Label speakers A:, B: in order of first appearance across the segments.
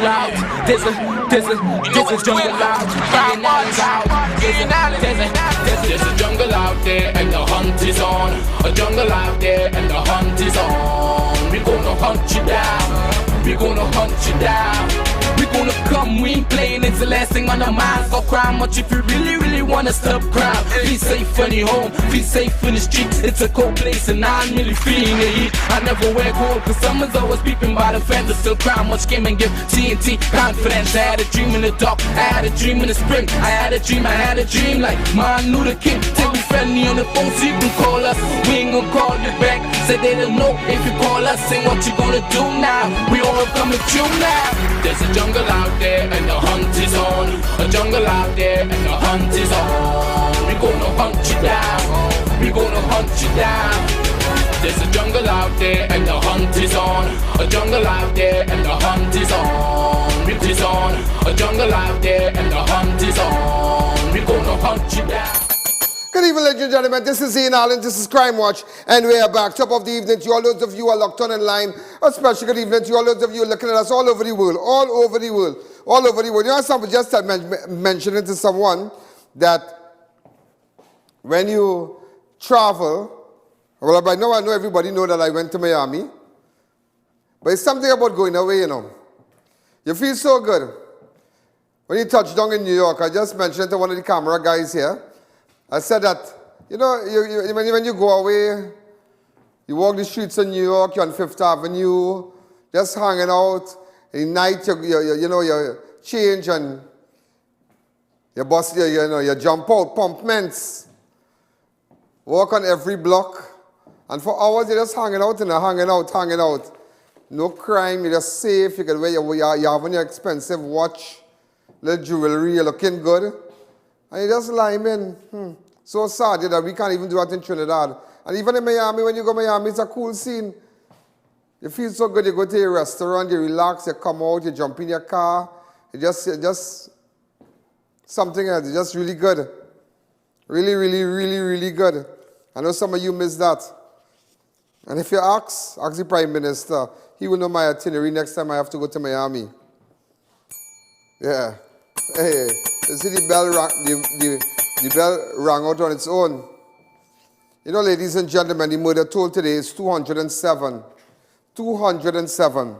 A: jungle out. There's a jungle out. There's a jungle out there and the hunt is on. A jungle out there and the hunt is on. We gonna hunt you down. We gonna hunt you down. We gonna come, we ain't playing, it's the last thing on our minds. Go crime much if you really wanna stop crime. Be safe in your home, be safe in the streets. It's a cold place and I'm really feeling the heat. I never wear gold cause someone's always peeping by the fence. I still crime much came and give TNT confidence. I had a dream in the dark, I had a dream in the spring. I had a dream like Martin Luther King. Take me friendly on the phone so you can call us. We ain't gonna call you back. Say they don't know if you call us. Say what you gonna do now. We all coming true now. There's a jungle out there and the hunt is on. A jungle out there and the hunt is on. We gonna hunt you down. We gonna hunt you down. There's a jungle out there and the hunt is on. A jungle out there and the hunt is on. It is on. A jungle out there and the hunt is on. We gonna hunt you down.
B: Good evening, ladies and gentlemen. This is A.N. This is Crime Watch, and we are back. Top of the evening to all those of you who are locked on in line. A special good evening to all those of you looking at us all over the world, all over the world. You know, something just mentioning to someone that when you travel, well, by now I know everybody know that I went to Miami, but it's something about going away, you know. You feel so good. When you touch down in New York, I just mentioned to one of the camera guys here, I said that, you know, when you go away, you walk the streets of New York, you're on Fifth Avenue, just hanging out. At night, you change and you bust, you jump out, pump mints, walk on every block, and for hours you're just hanging out. No crime, you're just safe. You can wear you have on your expensive watch, little jewelry, you're looking good. And you just lime in. So sad that we can't even do that in Trinidad. And even in Miami, when you go to Miami, it's a cool scene. You feel so good. You go to a restaurant, you relax, you come out, you jump in your car. It's just something else. It's just really good. Really good. I know some of you miss that. And if you ask the Prime Minister, he will know my itinerary next time I have to go to Miami. Yeah. Hey, you see the bell rang out on its own. You know, ladies and gentlemen, the murder toll today is 207. 207.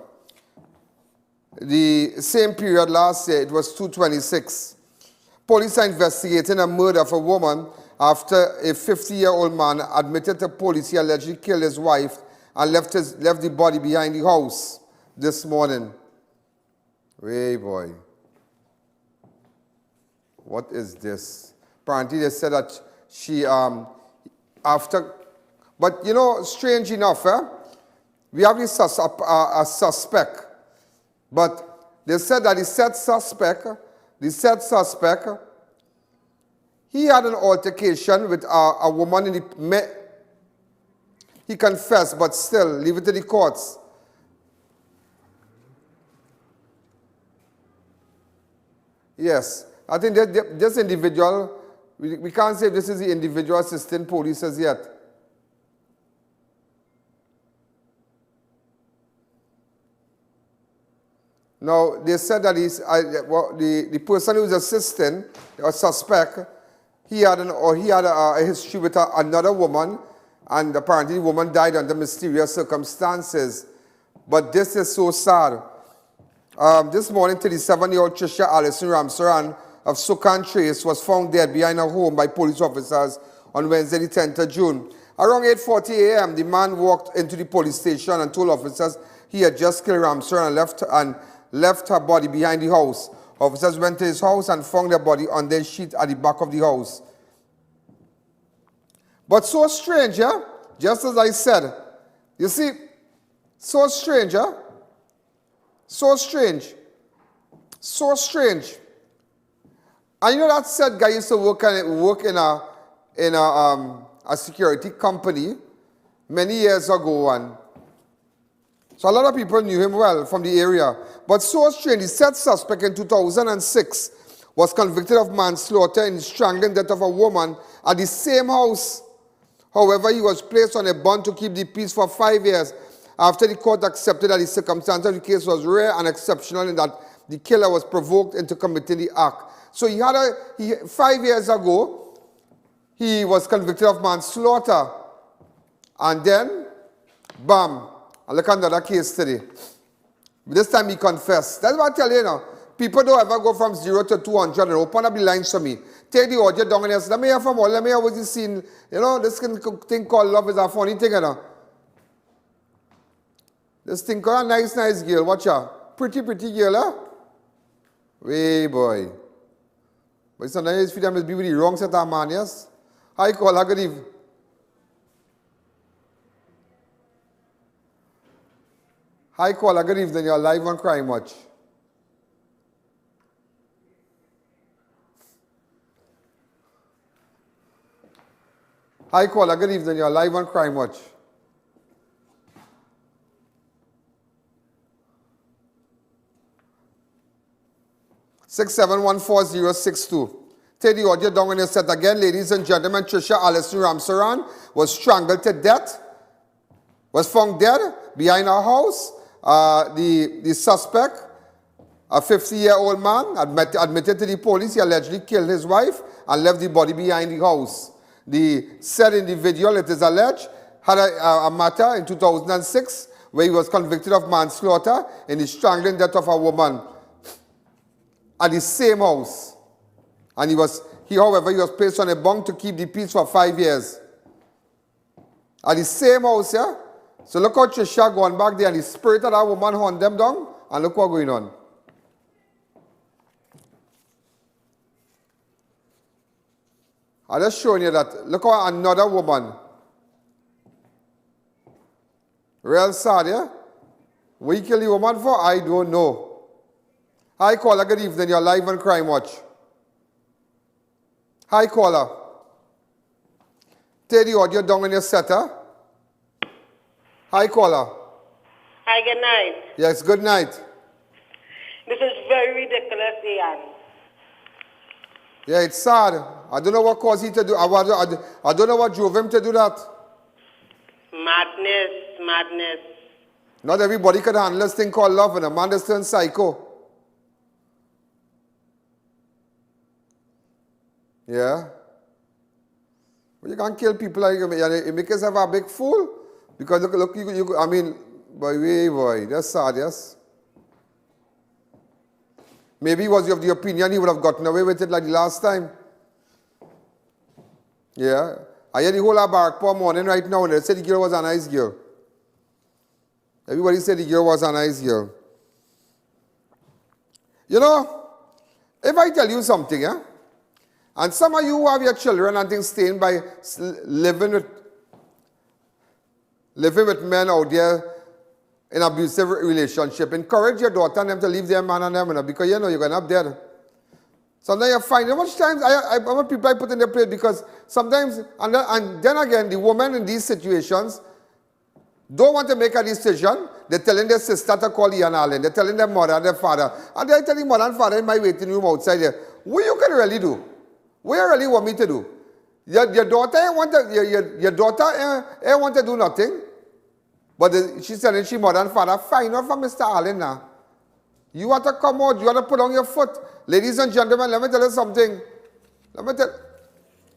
B: The same period last year, it was 226. Police are investigating a murder of a woman after a 50-year-old man admitted to police he allegedly killed his wife and left the body behind the house this morning. Hey, boy. What is this? Apparently they said that she, but you know, strange enough, we have a suspect, but they said that the said suspect, he had an altercation with a woman in the, he confessed, but still, leave it to the courts. Yes. I think that this individual, we can't say if this is the individual assistant police as yet. Now, they said that the person who's assisting, or suspect, he had a history with another woman, and apparently the woman died under mysterious circumstances. But this is so sad. This morning, 37-year-old TRICIA Allison RAMSARAN of SUKHAN Trace was found dead behind her home by police officers on Wednesday, the 10th of June. Around 8:40 a.m., the man walked into the police station and told officers he had just killed RAMSARAN and left her body behind the house. Officers went to his house and found her body on the sheet at the back of the house. But so strange, just as I said. You see, so strange, So strange. So strange. And you know that said guy used to work in a security company many years ago, and so a lot of people knew him well from the area. But so strange, the said suspect in 2006 was convicted of manslaughter in strangling death of a woman at the same house. However, he was placed on a bond to keep the peace for 5 years after the court accepted that the circumstances of the case was rare and exceptional and that the killer was provoked into committing the act. So 5 years ago, he was convicted of manslaughter. And then, bam, I look at another case today. This time he confessed. That's what I tell you now. People don't ever go from 0 to 200 and open up the lines for me. Take the audio down and say, let me hear from all, let me hear what you seen. You know, this thing called love is a funny thing, you know. This thing called a nice girl, watch out. Pretty girl, huh? Way boy. But sometimes you feel them must be with the wrong set of man, yes? Hi, call her, good evening. Hi, caller, good evening. You're live on Crime Watch. Hi, caller, good evening. You're live on Crime Watch. (6714062). Take the audio down on your set again. Ladies and gentlemen, TRICIA Allison Ramsaran was strangled to death, was found dead behind her house. The suspect, a 50-year-old man, admitted to the police he allegedly killed his wife and left the body behind the house. The said individual, it is alleged, had a matter in 2006 where he was convicted of manslaughter in the strangling death of a woman at the same house. And however, he was placed on a bunk to keep the peace for 5 years. At the same house, yeah? So look how TRICIA gone back there and the spirit of that woman hunt them down, and look what's going on. I'm just showing you that. Look how another woman. Real sad, yeah? What you kill the woman for? I don't know. Hi, caller, good evening. You're live on Crime Watch. Hi, caller. Take the audio down on your setter. Hi, caller.
C: Hi, good night.
B: Yes, good night.
C: This is very ridiculous, A.N.
B: Yeah, it's sad. I don't know what caused him to do. I don't know what drove him to do that.
C: Madness.
B: Not everybody could handle this thing called love, and a man is turned psycho. Yeah. Well, you can't kill people like you make yourself a big fool. Because look, I mean, boy, that's sad, yes? Maybe he was of the opinion he would have gotten away with it like the last time. Yeah. I hear the whole barrack poor morning right now, and they said the girl was a nice girl. Everybody said the girl was a nice girl. You know, if I tell you something, yeah, and some of you who have your children and things staying by living with men out there in abusive relationship, encourage your daughter and them to leave their man and them, you know, because you know you're going to be dead. Sometimes you find, how much times I want people I put in their place, because sometimes, and then again, the woman in these situations don't want to make a decision. They're telling their sister to call I.A.N. They're telling their mother and their father. And they're telling mother and father in my waiting room outside there, what you can really do? What you really want me to do? Your daughter want to do nothing. But she said, she mother and father, find out from Mr. Allen now. You want to come out, you want to put on your foot. Ladies and gentlemen, let me tell you something.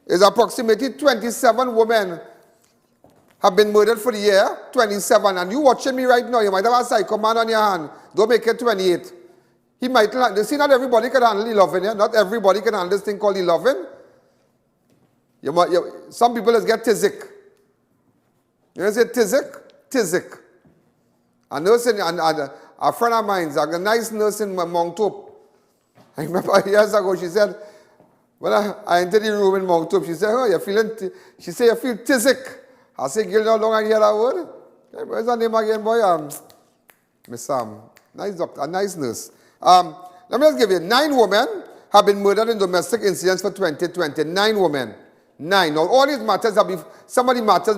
B: It's approximately 27 women have been murdered for the year, 27. And you watching me right now, you might have a psycho man on your hand. Don't make it 28. He might, you see, not everybody can handle the loving, yeah? Not everybody can handle this thing called the loving. Some people just get tizzic. You know, say tizzic. A nurse, a friend of mine, a nice nurse in Mount Hope. I remember years ago, she said, when I entered the room in Mount Hope, she said, oh, she said, you feel tizzic. I said, girl, how long I hear that word? What's her name again, boy? Miss Sam. Nice doctor, a nice nurse. Let me just give you, 9 women have been murdered in domestic incidents for 2020. 9 women. 9. Now, all these matters some of the matters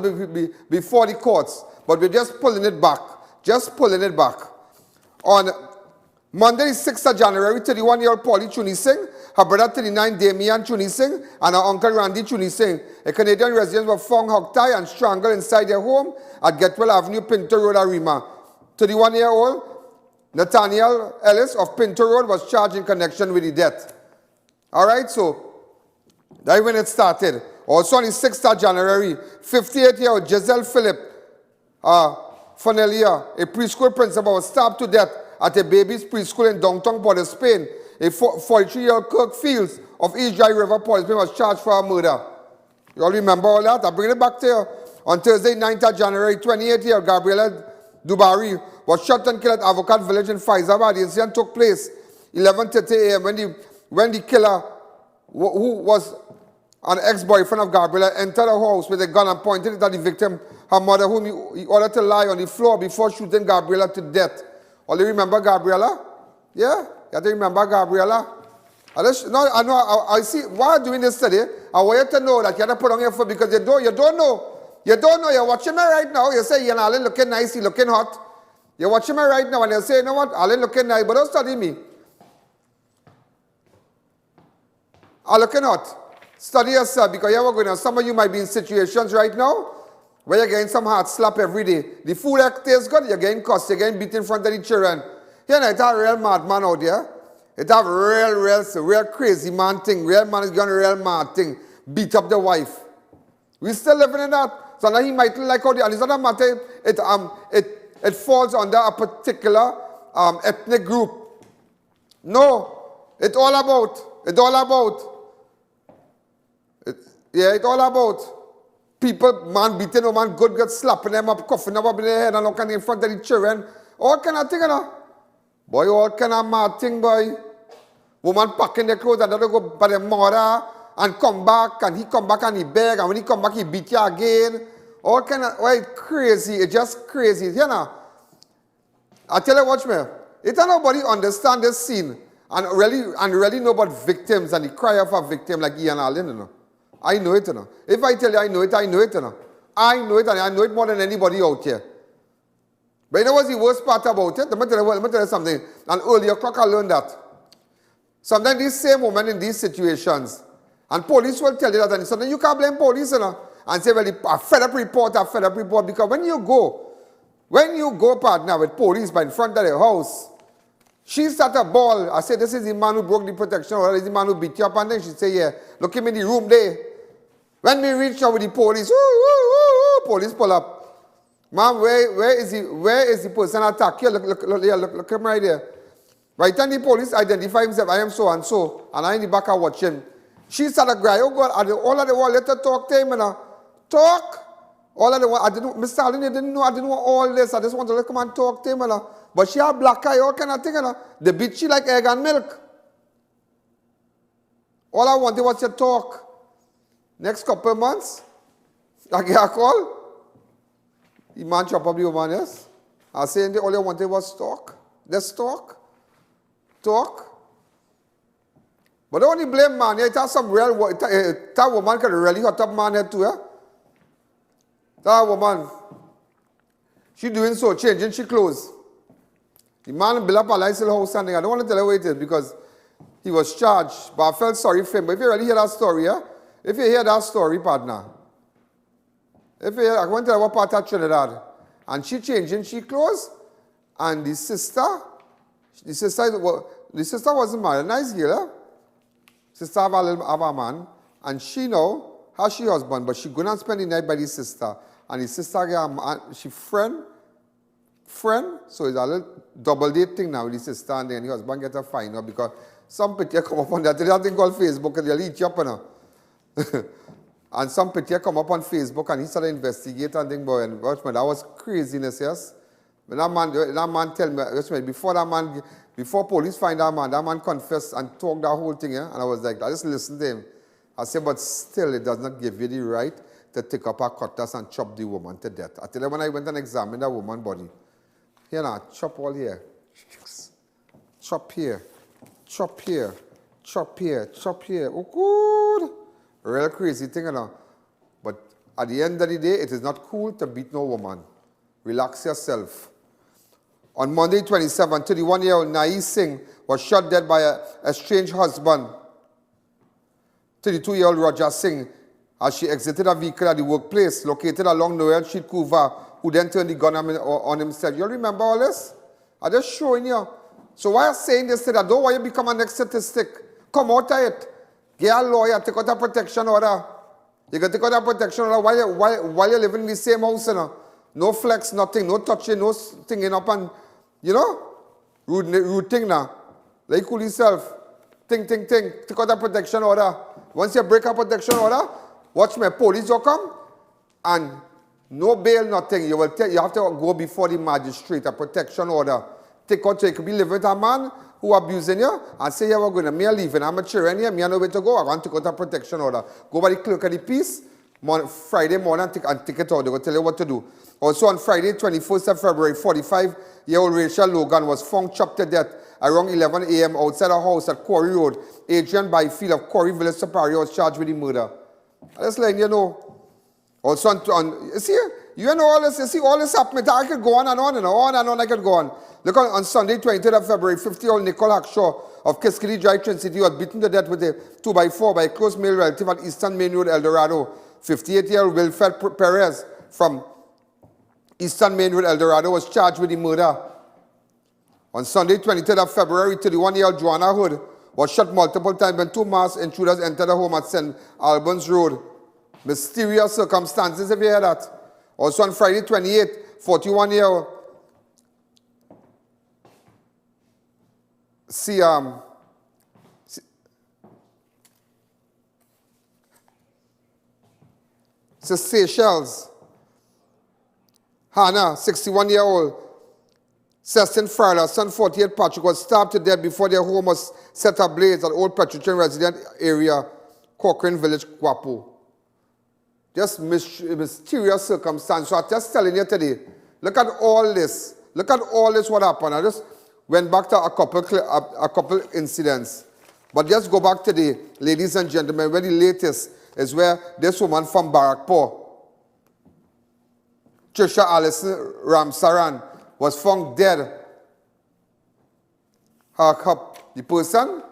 B: before the courts, but we're just pulling it back. On Monday, 6th of January, 31-year-old Polly Chuni Singh, her brother 39, Damian Chuni Singh, and her uncle Randy Chuni Singh, a Canadian resident, were found hog-tied and strangled inside their home at Getwell Avenue, Pinto Road, Arima. 31-year-old Nathaniel Ellis of Pinto Road was charged in connection with the death. All right, so that's when it started. Also on the 6th of January, 58-year-old Giselle Philip Fanelia, a preschool principal, was stabbed to death at a baby's preschool in downtown Port of Spain. A 43-year-old Kirk Fields of East Dry River, Port of Spain, was charged for a murder. You all remember all that? I bring it back to you. On Thursday, 9th of January, 28-year-old Gabriela Dubari was shot and killed at Avocat Village in Faizabad. The incident took place 11:30 a.m. when the killer, who was an ex-boyfriend of Gabriela, entered the house with a gun and pointed it at the victim, her mother, whom he ordered to lie on the floor before shooting Gabriela to death. All you remember Gabriela? Yeah? You have to remember Gabriela? I see, why are you doing this today? I want you to know that you have to put on your foot because you don't know. You don't know. You're watching me right now. You say, Allen looking nice, he looking hot. You're watching me right now and you say, you know what, Allen looking nice, but don't study me. I'm looking hot. Study yourself because you're going to, some of you might be in situations right now where you're getting some hard slap every day. The food that tastes good, you're getting cussed, you're getting beat in front of the children. You know, it's a real madman out there. It's a real crazy man thing. Real man is going to real mad thing. Beat up the wife. We still living in that. So now he might like how the, and it's not a matter, it falls under a particular ethnic group. No, it's all about people, man beating a man good, slapping them up, coughing them up in their head and looking in front of the children. All kind of thing, you know. Boy, all kind of mad thing, boy. Woman packing their clothes and they go by the mother and come back and he come back and he beg and when he come back he beat you again. All kind of, well, it's crazy. It's just crazy, you know. I tell you, watch me. It's not nobody understand this scene and really know about victims and the cry of a victim like I.A.N, you know. I know it, you know. If I tell you I know it, you know. I know it and I know it more than anybody out here. But you know what's the worst part about it? Let me tell you something. An earlier clock I learned that. Sometimes these same women in these situations, and police will tell you that, and sometimes you can't blame police, you know, and say, well, a fed up report, because when you go, partner, with police by in front of the house, she start a ball. I say, this is the man who broke the protection order, this is the man who beat you up, and then she say, yeah, look him in the room there. When we reach out with the police, police pull up. Ma'am, where is the person attack you? Look him right there. Right then the police identify himself, I am so and so, and I in the back are watching. She started crying, oh God, all of the world, let her talk to him, you know. Talk. All of the world, Mr. Allen, I didn't know all this, I just want to come and talk to him, you know. But she had black eye, all kind of thing, you know. They beat she like egg and milk. All I wanted was to talk. Next couple of months, I get a call. The man chop up the woman, yes. I saying all I wanted was talk. Just talk. Talk. But don't only blame man, it has some real, that woman can really hot up man head too, yeah? That woman, she doing so, changing she clothes. The man built up a nice little house standing. I don't want to tell you what it is because he was charged, but I felt sorry for him. But if you really hear that story, yeah? If you hear that story, partner, I want to tell you what part of Trinidad. And she changing she clothes, and the sister wasn't married, nice girl, eh? Sister have a man, and she know how she husband, but she gonna spend the night by the sister, and the sister get a man, she friend, so it's a little double date thing now with the sister, and then the husband get a fine up because some picture come up on that thing called Facebook, and they'll eat you up, you know. And some picture come up on Facebook, and he started investigating and thing, boy, and watch me, that was craziness, yes. When that man tell me, watch me, before police find that man confessed and talked that whole thing, yeah? And I was like, I just listened to him. I said, but still, it does not give you the right to take up a cutlass and chop the woman to death. I tell you, when I went and examined that woman's body, here now, chop all here, chop here, chop here, chop here, chop here. Oh, good. Real crazy thing, you know. But at the end of the day, it is not cool to beat no woman. Relax yourself. On Monday, 27, 31-year-old Nai Singh was shot dead by a estranged husband, 32-year-old Roger Singh, as she exited a vehicle at the workplace located along Noel Street, Couva, who then turned the gun on himself. You all remember all this? I'm just showing you. So why I'm saying this today, I don't want you to become a next statistic. Come out of it. Get a lawyer, take out a protection order. You can take out a protection order while you're living in the same house, you know. No flex, nothing, no touching, no thinging up and, you know, rude thing now. Like cool yourself. Think. Take out a protection order. Once you break a protection order, watch me, police will come and no bail, nothing. You have to go before the magistrate, a protection order. Take out, so you could be living with a man who abusing you and say, yeah, we're going to, me leaving, I'm a children here, me I know where to go, I want to go to a protection order. Go by the clerk of the peace, Friday morning and take it out, they will tell you what to do. Also on Friday, 21st of February, 45-year-old Rachel Logan was found chopped to death around 11 a.m. outside her house at Quarry Road. Adrian Byfield of Quarry Village Superior was charged with the murder. I'm just letting you know. Also you see, you know all this, you see all this happening. I could go on and on and on and on, I could go on. Look on Sunday, 23rd of February, 50-year-old Nicole Hackshaw of Kiskili Dry Train City was beaten to death with a 2x4 by a close male relative at Eastern Main Road, El Dorado. 58-year-old Wilfred Perez from Eastern Main Road, El Dorado was charged with the murder. On Sunday, 23rd of February, 31-year-old Joanna Hood was shot multiple times when two masked intruders entered the home at St. Albans Road. Mysterious circumstances, if you hear that. Also on Friday, 28th, 41-year-old Seychelles. Hannah, 61-year-old. Cestin Farler, son 48 Patrick, was stabbed to death before their home was set ablaze at Old Petrotrin resident area, Cochrane Village, Guapo. Just mysterious circumstance. So I'm just telling you today, look at all this. Look at all this what happened. I just went back to a couple incidents. But just go back today, ladies and gentlemen, where the latest is where this woman from Barakpur, TRICIA Allison Ramsaran, was found dead. The person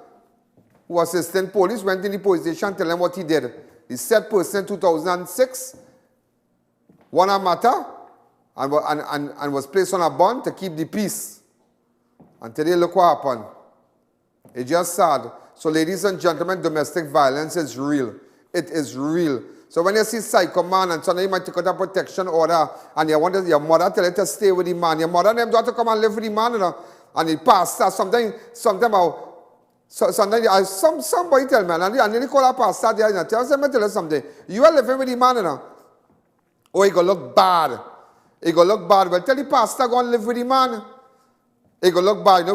B: who assisted police went in the police station and tell them what he did. The said person in 2006 won a matter and was placed on a bond to keep the peace. And today, look what happened. It's just sad. So ladies and gentlemen, domestic violence is real. It is real. So when you see psycho man and suddenly you might take out a protection order and your mother tell you to stay with the man, your mother and them don't have to come and live with the man, you know, and the pastor, somebody tell me, and they call a pastor there, you know, tell you something. You are living with the man, you know. Oh, it going to look bad. It going to look bad. Well, tell the pastor go and live with the man. It going to look bad.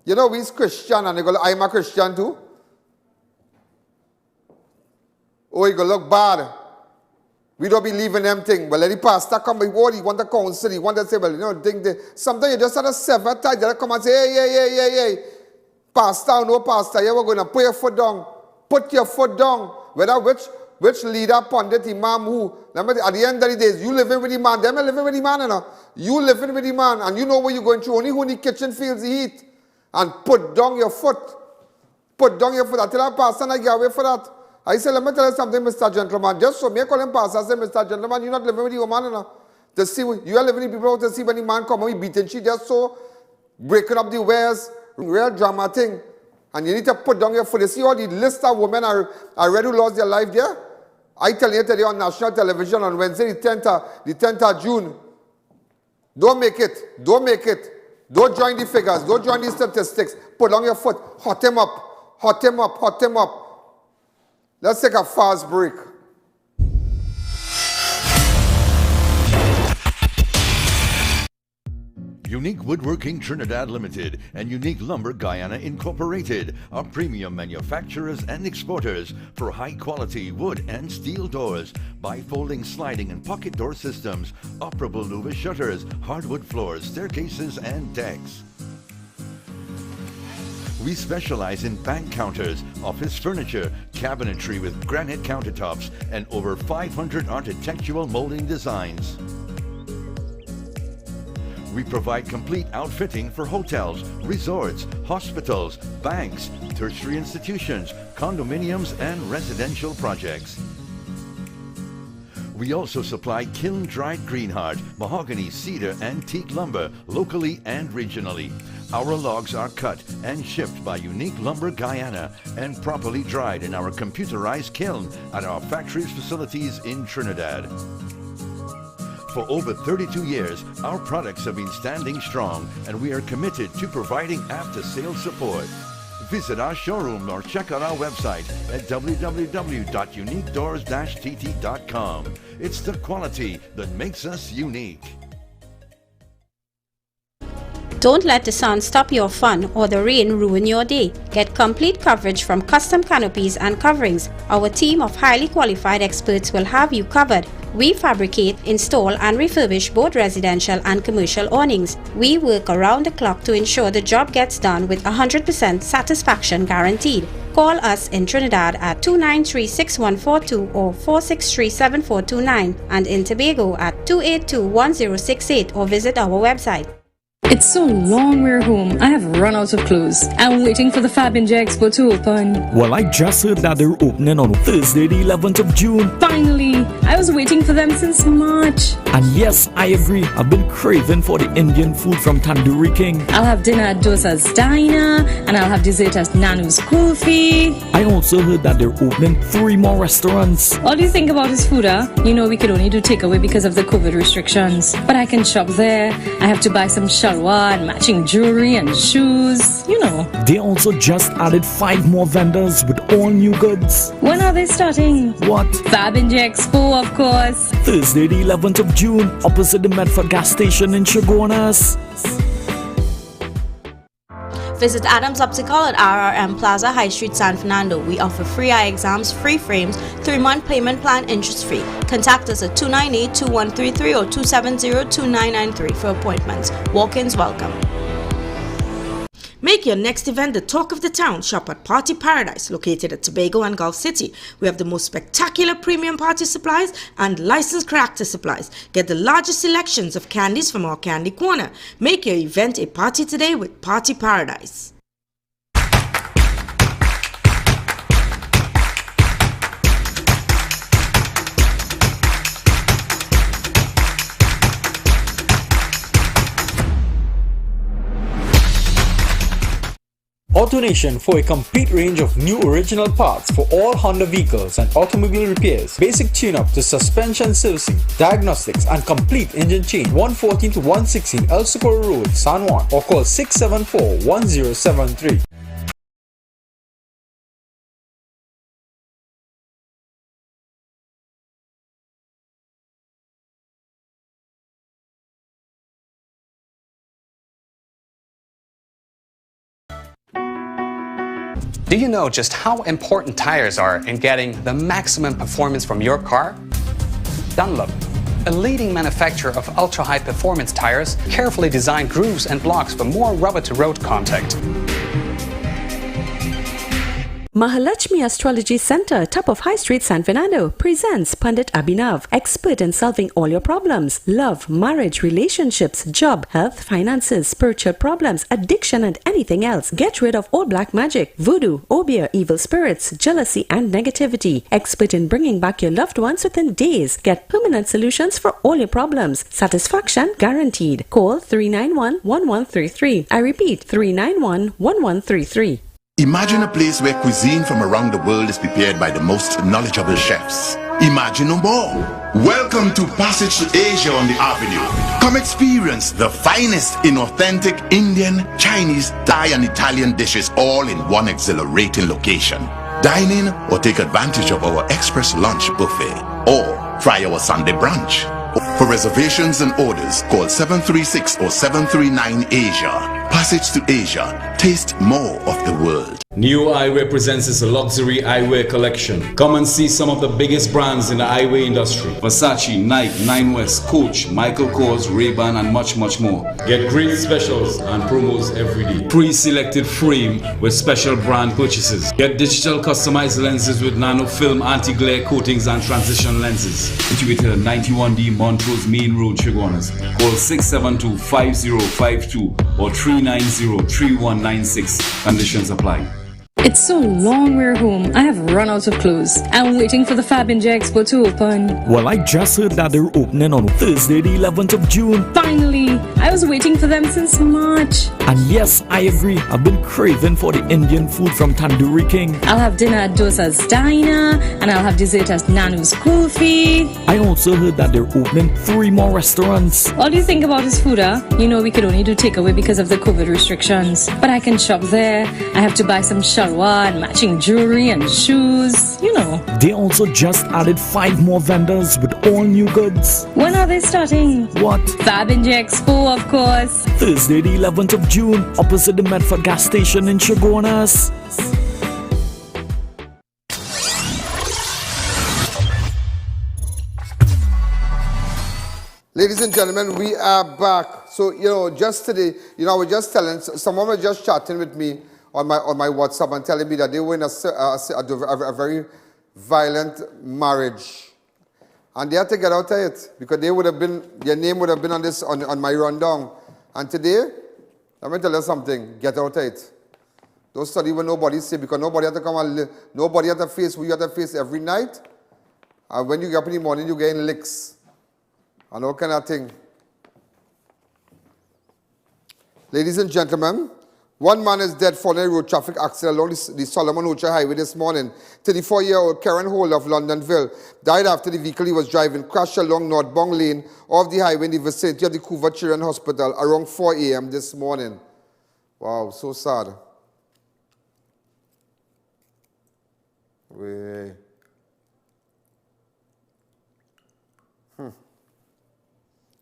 B: You know, we's Christian and I'm a Christian too. Oh, it going to look bad. We don't believe in them things. Well, let the pastor come by word, he want to counsel, he want to say, well, you know, sometimes you just have to sever ties. They come and say, hey. Pastor, no pastor, you were going to put your foot down. Put your foot down. Whether which leader, pundit, imam, who. Remember, at the end of the day, you living with the man. Them living with the man, you know. You living with the man, and you know what you're going through. Only who in the kitchen feels the heat. And put down your foot. Put down your foot. I tell a pastor, I get away for that. I say, let me tell you something, Mr. Gentleman. Just so me, I call him pastor, I say, Mr. Gentleman, you're not living with your man, you know. To see, you are living with people to see when the man come and he beating she just so, breaking up the wares, real drama thing. And you need to put down your foot. You see all the list of women I read who lost their life there? I tell you today on national television on Wednesday, the 10th of June. Don't make it. Don't make it. Don't join the figures. Don't join the statistics. Put down your foot. Hot him up. Hot him up. Hot him up. Let's take a fast break.
D: Unique Woodworking Trinidad Limited and Unique Lumber Guyana Incorporated are premium manufacturers and exporters for high-quality wood and steel doors, bifolding sliding and pocket door systems, operable louver shutters, hardwood floors, staircases, and decks. We specialize in bank counters, office furniture, cabinetry with granite countertops, and over 500 architectural molding designs. We provide complete outfitting for hotels, resorts, hospitals, banks, tertiary institutions, condominiums, and residential projects. We also supply kiln-dried greenheart, mahogany, cedar, and teak lumber locally and regionally. Our logs are cut and shipped by Unique Lumber Guyana and properly dried in our computerized kiln at our factory's facilities in Trinidad. For over 32 years, our products have been standing strong, and we are committed to providing after-sales support. Visit our showroom or check out our website at www.uniquedoors-tt.com. It's the quality that makes us unique.
E: Don't let the sun stop your fun or the rain ruin your day. Get complete coverage from custom canopies and coverings. Our team of highly qualified experts will have you covered. We fabricate, install and refurbish both residential and commercial awnings. We work around the clock to ensure the job gets done with 100% satisfaction guaranteed. Call us in Trinidad at 293-6142 or 463-7429 and in Tobago at 282-1068 or visit our website.
F: It's so long we're home. I have run out of clothes. I'm waiting for the Fab Ninja Expo to open.
G: Well, I just heard that they're opening on Thursday, the 11th of June.
F: Finally! I was waiting for them since March.
G: And yes, I agree. I've been craving for the Indian food from Tandoori King.
F: I'll have dinner at Dosa's Diner, and I'll have dessert at Nanu's Kulfi.
G: I also heard that they're opening 3 more restaurants.
F: All you think about is food, huh? You know we could only do takeaway because of the COVID restrictions. But I can shop there. I have to buy some shalwa and matching jewelry and shoes, you know.
G: They also just added 5 more vendors with all new goods.
F: When are they starting?
G: What?
F: Fab Ninja Expo, of course.
G: Thursday, the 11th of June, opposite the Medford gas station in Chaguanas.
H: Visit Adams Optical at RRM Plaza, High Street, San Fernando. We offer free eye exams, free frames, 3-month payment plan, interest-free. Contact us at 298-2133 or 270-2993 for appointments. Walk-ins welcome. Make your next event the talk of the town. Shop at Party Paradise, located at Tobago and Gulf City. We have the most spectacular premium party supplies and licensed character supplies. Get the largest selections of candies from our candy corner. Make your event a party today with Party Paradise.
I: AutoNation for a complete range of new original parts for all Honda vehicles and automobile repairs, basic tune-up to suspension servicing, diagnostics and complete engine change. 114 to 116 El Socorro Road, San Juan, or call 674-1073.
J: Do you know just how important tires are in getting the maximum performance from your car? Dunlop, a leading manufacturer of ultra-high performance tires, carefully designed grooves and blocks for more rubber-to-road contact.
K: Mahalakshmi Astrology Center, top of High Street, San Fernando, presents Pandit Abhinav, expert in solving all your problems: love, marriage, relationships, job, health, finances, spiritual problems, addiction, and anything else. Get rid of all black magic, voodoo, obeah, evil spirits, jealousy, and negativity. Expert in bringing back your loved ones within days. Get permanent solutions for all your problems. Satisfaction guaranteed. Call 391-1133. I repeat, 391-1133.
L: Imagine a place where cuisine from around the world is prepared by the most knowledgeable chefs. Imagine no more. Welcome to Passage to Asia on the Avenue. Come experience the finest in authentic Indian, Chinese, Thai and Italian dishes all in one exhilarating location. Dine in or take advantage of our express lunch buffet or try our Sunday brunch. For reservations and orders, call 736 or 739 Asia. Passage to Asia. Taste more of the world.
M: New Eyewear presents its luxury eyewear collection. Come and see some of the biggest brands in the eyewear industry. Versace, Nike, Nine West, Coach, Michael Kors, Ray-Ban and much more. Get great specials and promos every day. Pre-selected frame with special brand purchases. Get digital customized lenses with nano film anti-glare coatings and transition lenses. Situated at 91D Montrose Main Road, Chaguanas. Call 672-5052 or 390-3196. Conditions apply.
F: It's so long we're home. I have run out of clothes. I'm waiting for the Fab Ninja Expo to open.
G: Well, I just heard that they're opening on Thursday, the 11th of June.
F: Finally! I was waiting for them since March.
G: And yes, I agree. I've been craving for the Indian food from Tandoori King.
F: I'll have dinner at Dosa's Diner, and I'll have dessert at Nanu's Kulfi.
G: I also heard that they're opening 3 more restaurants.
F: All you think about is food, huh? You know we could only do takeaway because of the COVID restrictions. But I can shop there. I have to buy some shalwar and matching jewelry and shoes, you know.
G: They also just added 5 more vendors with all new goods.
F: When are they starting?
G: What?
F: Fab Ninja Expo, of course.
G: Thursday, the 11th of June, opposite the Medford gas station in Chaguanas.
B: Ladies and gentlemen, we are back. So, just today, I was just telling, someone was just chatting with me on my WhatsApp and telling me that they were in a very violent marriage. And they had to get out of it because their name would have been on my rundown. And today, let me tell you something, get out of it. Don't study what nobody say because nobody had to come and nobody had to face who you have to face every night. And when you get up in the morning, you get in licks. And all kind of thing. Ladies and gentlemen, one man is dead following a road traffic accident along the Solomon Ocha Highway this morning. 34-year-old Karen Hole of Londonville died after the vehicle he was driving crashed along northbound lane of the highway in the vicinity of the Couva Children's Hospital around 4 a.m. this morning. Wow, so sad.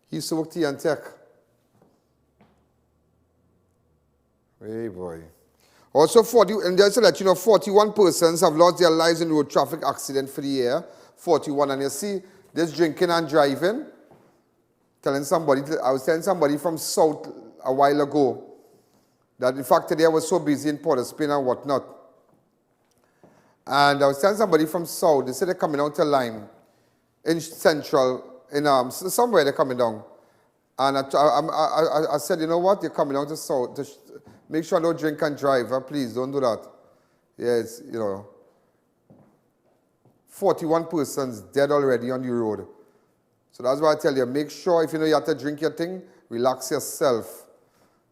B: He used to work T and Tech. Hey boy. Also, and just to let you know, 41 persons have lost their lives in road traffic accident for the year. 41. And you see, this drinking and driving. I was telling somebody from South a while ago that in fact today I was so busy in Port of Spain and whatnot. And I was telling somebody from South, they said they're coming out to Lime in Central. Somewhere they're coming down. And I said, you know what, you're coming down to South. Make sure I don't drink and drive. Please, don't do that. Yes, 41 persons dead already on the road. So that's why I tell you, make sure if you know you have to drink your thing, relax yourself.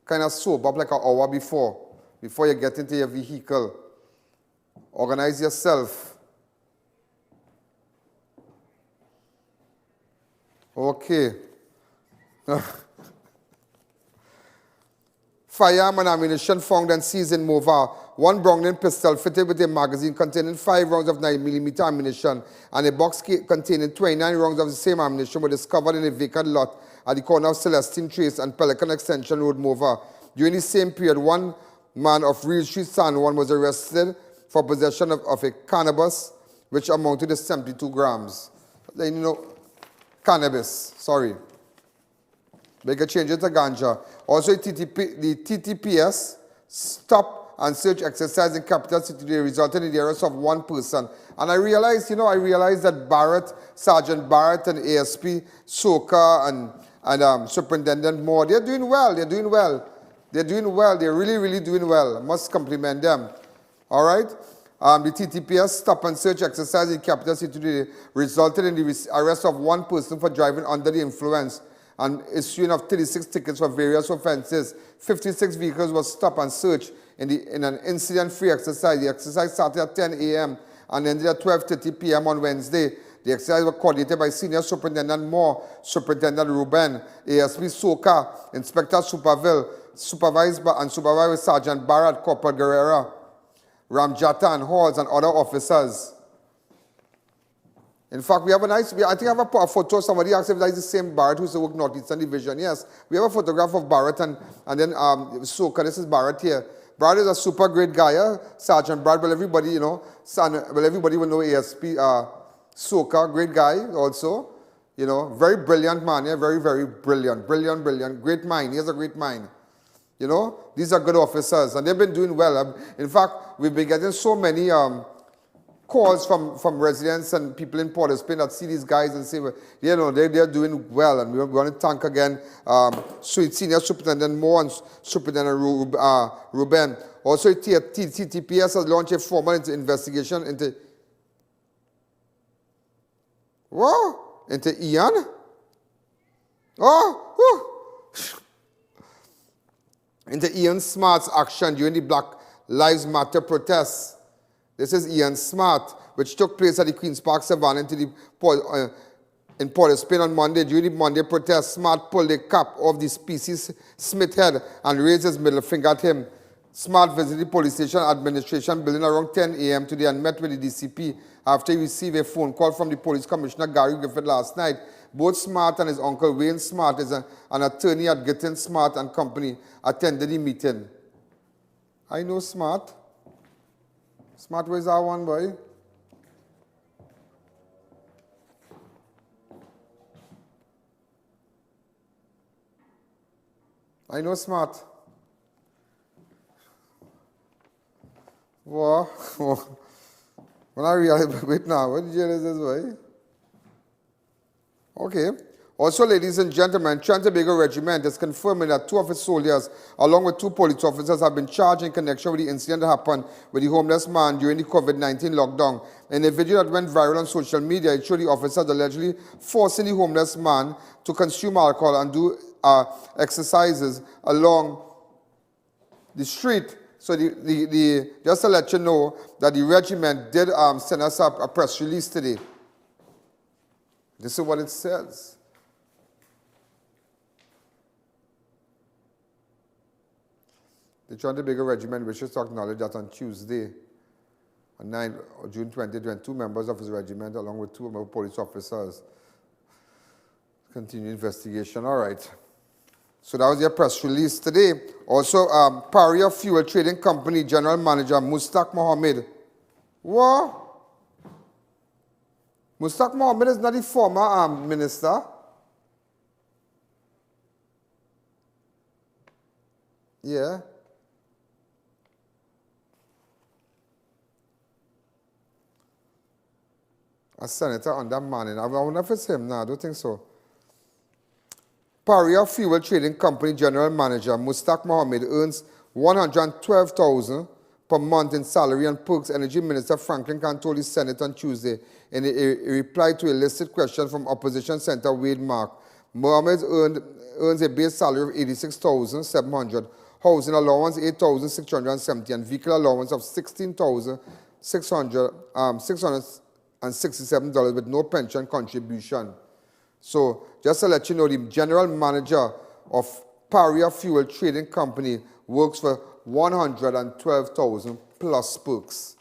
B: Kind of sober up like an hour before you get into your vehicle. Organize yourself. Okay. Firearm and ammunition found and seized in Mova. One Browning pistol fitted with a magazine containing 5 rounds of 9mm ammunition and a box containing 29 rounds of the same ammunition were discovered in a vacant lot at the corner of Celestine Trace and Pelican Extension Road, Mova. During the same period, one man of Real Street, San Juan, was arrested for possession of a cannabis, which amounted to 72 grams. Cannabis, sorry. They can change it to ganja. Also, the TTPS stop and search exercise in Capital City today resulted in the arrest of 1 person. And I realized that Barrett, Sergeant Barrett and ASP, SOKA and Superintendent Moore, they're doing well. They're really, really doing well. I must compliment them. All right? The TTPS stop and search exercise in Capital City today resulted in the arrest of 1 person for driving under the influence and issuing of 36 tickets for various offenses. 56 vehicles were stopped and searched in an incident-free exercise. The exercise started at 10 a.m. and ended at 12:30 p.m. on Wednesday. The exercise was coordinated by Senior Superintendent Moore, Superintendent Ruben, ASP Soka, Inspector Superville, supervised by Sergeant Barrett, Corporal Guerrera, Ramjata and Halls and other officers. In fact, we have I think I have a photo. Somebody asked if that is the same Barrett who used to work Northeastern Division. Yes, we have a photograph of Barrett and then Soka. This is Barrett here. Barrett is a super great guy, Sergeant Barrett. Well, everybody, everybody will know ASP Soka, great guy also. Very brilliant man. Yeah, very, very brilliant. Brilliant. Great mind. He has a great mind. These are good officers, and they've been doing well. In fact, we've been getting so many calls from residents and people in Port of Spain that see these guys and say, well, you know, they're doing well. And we're going to thank again Senior Superintendent Moore and Superintendent Ruben. Also, TTPS has launched a formal investigation into what? Into I.A.N? Into I.A.N. Smart's action during the Black Lives Matter protests. This is I.A.N. Smart, which took place at the Queen's Park Savannah in Port of Spain on Monday. During the Monday protest, Smart pulled the cap off the species Smith head and raised his middle finger at him. Smart visited the police station administration building around 10 a.m. today and met with the DCP after he received a phone call from the police commissioner Gary Griffith last night. Both Smart and his uncle Wayne Smart, is an attorney at Gittin Smart and Company, attended the meeting. I know Smart. Smart, where's our one, boy? I know Smart. What? When I realize, wait now, what jail is this, boy? Okay. Also, ladies and gentlemen, Tobago Regiment is confirming that 2 of its soldiers, along with 2 police officers, have been charged in connection with the incident that happened with the homeless man during the COVID-19 lockdown. In a video that went viral on social media, it showed the officers allegedly forcing the homeless man to consume alcohol and do exercises along the street. So just to let you know that the regiment did send us up a press release today. This is what it says. The Tobago Regiment wishes to acknowledge that on Tuesday, on June 2022, members of his regiment, along with 2 more police officers, continue investigation. All right. So that was your press release today. Also, Paria Fuel Trading Company General Manager Mustaq Mohammed. What? Mustaq Mohammed is not the former minister. Yeah. A senator under Manning. I wonder if it's him now. I don't think so. Paria Fuel Trading Company General Manager Mustaq Mohammed earns $112,000 per month in salary and perks. Energy Minister Franklin Khan told the Senate on Tuesday in a reply to a listed question from Opposition Senator Wade Mark. Mohammed earns a base salary of $86,700, housing allowance $8,670, and vehicle allowance of $16,667 with no pension contribution. So, just to let you know, the general manager of Paria Fuel Trading Company works for $112,000 plus perks.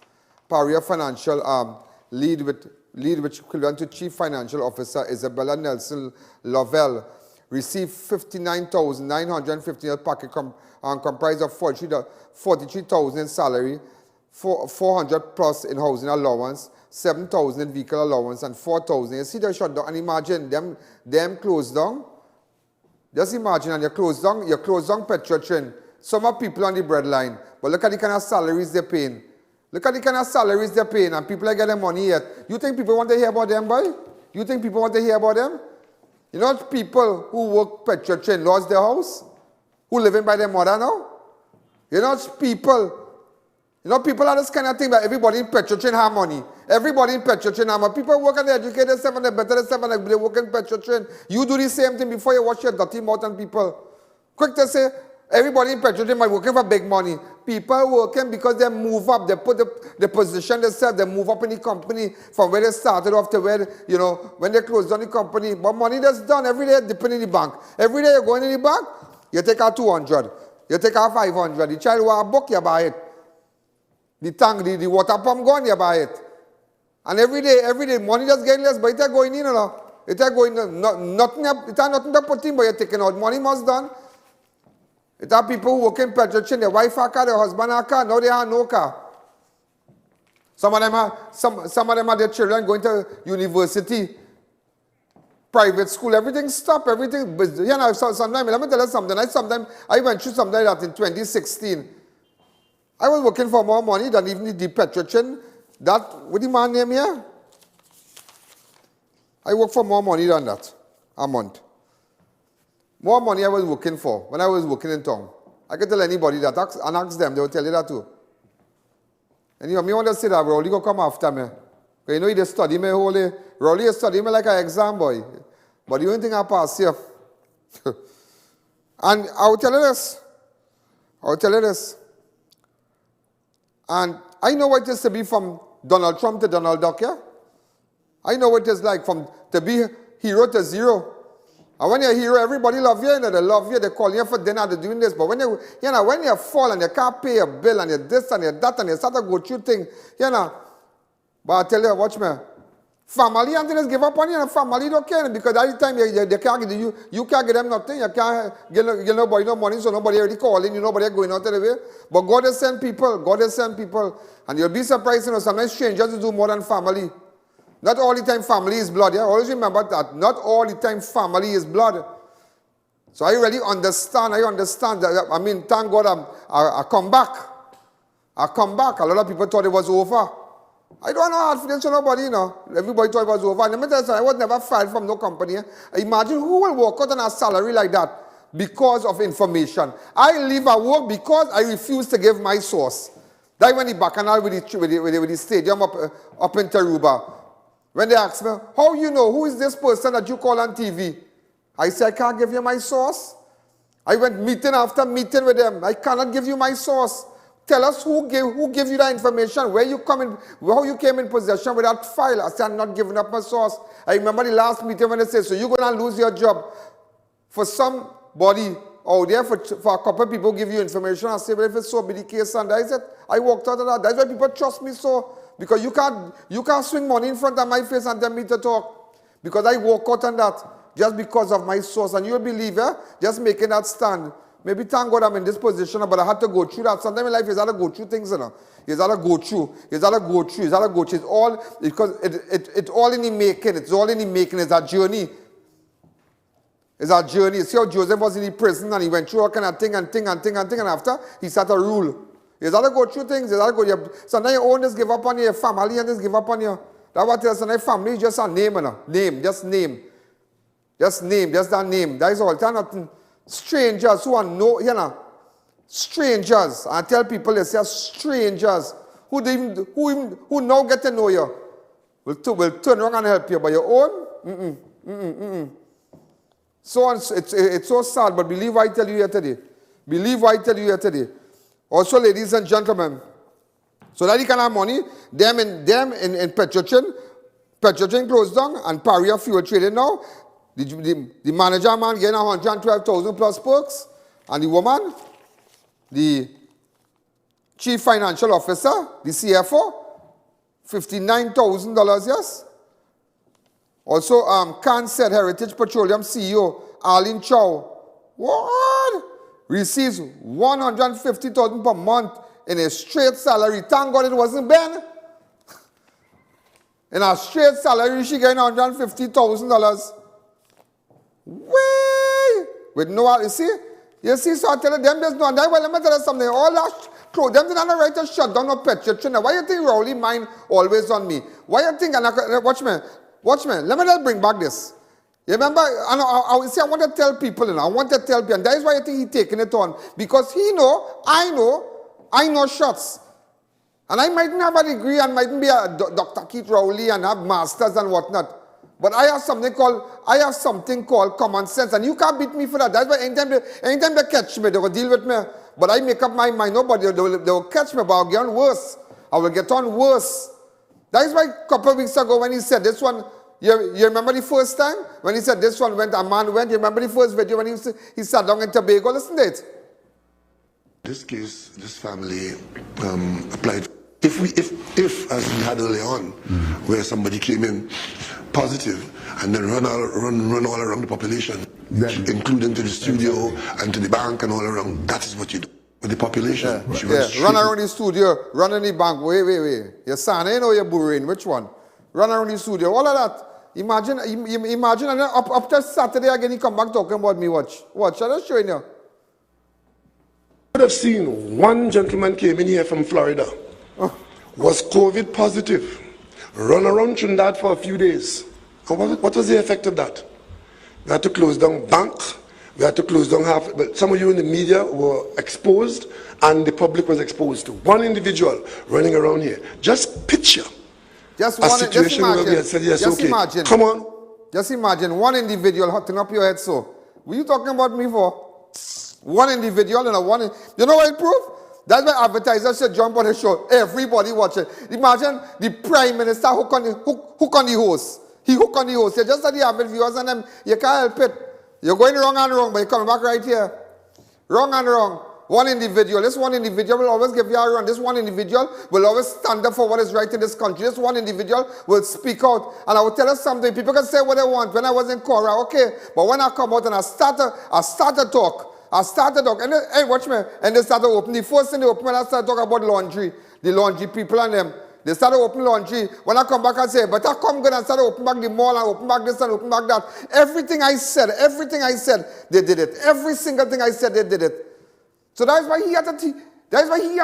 B: Paria Financial lead with equivalent to Chief Financial Officer Isabella Nelson Lovell received $59,950 package comprised of $43,000 in salary, $400 plus in housing allowance, $7,000 in vehicle allowance, and $4,000. You see, they shut down. And imagine them closed down. Just imagine, and you close down petrol train. Some are people on the breadline, but look at the kind of salaries they're paying. Look at the kind of salaries they're paying, and people are getting money yet. You think people want to hear about them, boy? You think people want to hear about them? You know people who work petrol train lost their house? Who living by their mother now? You know people are this kind of thing that everybody in petrol train have money. Everybody in petrol train have money. People work and they educate themselves and they better themselves and they work in petrol train. You do the same thing before you wash your dirty mouth on people. Quick to say, everybody in petrol train might working for big money. People working because they move up. They put the position themselves. They move up in the company from where they started off to where, when they close down the company. But money that's done every day dipping in the bank. Every day you're going in the bank, you take out 200. You take out 500. The child want a book, you buy it. The tank, the water pump gone, you buy it. And every day, money just getting less, but it's going in, It's going in, nothing to put in, but you're taking out. Money must done. It are people who work in petrol chain, their wife have a car, their husband have a car, now they have no car. Some of them are their children going to university, private school, everything stopped, everything. Sometimes, let me tell you something, I went through something like that in 2016. I was working for more money than even the petrol chain That, what the man name here? I work for more money than that a month. More money I was working for when I was working in town. I can tell anybody that and ask them, they will tell you that too. And you know, me want to say that Rowley go come after me. You know, he just study me wholly. Rowley study me like an exam boy. But you don't think I pass here. And I will tell you this. And I know what it is to be from Donald Trump to Donald Duck, yeah? I know what it is like to be hero to zero. And when you're a hero, everybody love you, they love you, they call you for dinner, they're doing this. But when you fall and you can't pay a bill and you're this and you're that and you start to go through things, but I tell you, watch me. Family and just give up on you, and family don't care because every time they can't give you can't give them nothing, you can't give nobody no money, so nobody already calling you, nobody going out of the way. But God has sent people, and you'll be surprised, sometimes strangers do more than family. Not all the time family is blood, yeah? Always remember that. Not all the time family is blood. So I really understand, that, I mean, thank God I come back. A lot of people thought it was over. I don't know hard feelings for nobody, Everybody thought it was over. And let me tell you something, I was never fired from no company. Imagine who will work out on a salary like that because of information. I leave at work because I refuse to give my source. That when the bacchanal with the stadium up in Taruba. When they ask me, how you know, who is this person that you call on TV? I say, I can't give you my source. I went meeting after meeting with them. I cannot give you my source. Tell us who gave you that information, where you come in, how you came in possession with that file. I said, I'm not giving up my source. I remember the last meeting when they said, so you're going to lose your job. For somebody out there, for a couple of people give you information, I say, well, if it's so be the case, and that is it. I walked out of that. That's why people trust me so. Because you can't swing money in front of my face and tell me to talk. Because I walk out on that just because of my source. And you'll believe, just making that stand. Maybe thank God I'm in this position, but I had to go through that. Sometimes in life, you got to go through things, You got to go through. It's all, because it's all in the making. It's all in the making. It's a journey. It's a journey. You see how Joseph was in the prison and he went through all kind of thing, and after, he started to rule. You got to go through things. You got to go. Sometimes your own just give up on your family and just give up on you. That's what it is. Sometimes family is just a name, Name, just name. Just that name. That is all. It's nothing. Strangers who are strangers. I tell people they say strangers who now get to know you will turn around and help you. But your own, So it's so sad, but believe what I tell you here today. Also, ladies and gentlemen, so that you can have money, them in Petrochin closed down and Paria fuel trading now. The manager man getting 112,000 plus perks, and the woman, the chief financial officer, the CFO, $59,000, yes. Also, Cancer Heritage Petroleum CEO, Arlene Chow, what? Receives $150,000 per month in a straight salary. Thank God it wasn't Ben. In a straight salary, she getting $150,000. Way! With no, you see, so I tell them there's no, well, let me tell you something, all that, them did not right to shut down no Petrochin. Why you think Rowley mind always on me? Why you think, watch me, let me just bring back this. You remember, I want to tell people, and that is why I think he's taking it on, because he know, I know shots. And I mightn't have a degree and mightn't be a Dr. Keith Rowley and have masters and whatnot. But I have something called common sense, and you can't beat me for that. That's why anytime they catch me, they will deal with me. But I make up my mind, nobody, they will catch me, but I'll get on worse. I will get on worse. That is why a couple of weeks ago when he said this one, you remember the first time? When he said this one went, a man went, you remember the first video when he sat down in Tobago? Listen to it.
N: This case, this family applied. If as we had early on, where somebody came in positive and then run all around the population, including to the studio and to the bank and all around, that is what you do with the population.
B: Run around the studio, run in the bank, wait. Your son, or your bourine, which one? Run around the studio, all of that. Imagine, and then up to Saturday again, he come back talking about me, watch, I'm just showing you.
N: I would have seen one gentleman came in here from Florida. was COVID positive, run around Trinidad for a few days. And what was the effect of that? We had to close down bank, we had to close down but some of you in the media were exposed and the public was exposed to. One individual running around here. Just picture a situation where we had said, yes, okay,
B: imagine,
N: come on.
B: Just imagine one individual hotting up your head so. What are you talking about me for? One individual and one. You know what it proved? That's why advertisers should jump on the show. Everybody watching. Imagine the Prime Minister hook on the host. He hook on the host. You just said the average viewers and them, you can't help it. You're going wrong and wrong, but you're coming back right here. Wrong and wrong. One individual. This one individual will always give you a run. This one individual will always stand up for what is right in this country. This one individual will speak out. And I will tell you something. People can say what they want. When I was in Cora, okay. But when I come out and I start to talk. And hey, watch me. And they started opening. The first thing they opened when I started talking about laundry. The laundry people and them. They started opening laundry. When I come back and say, but I come good and started open back the mall and open back this and open back that. Everything I said, they did it. Every single thing I said, they did it. So that's why he have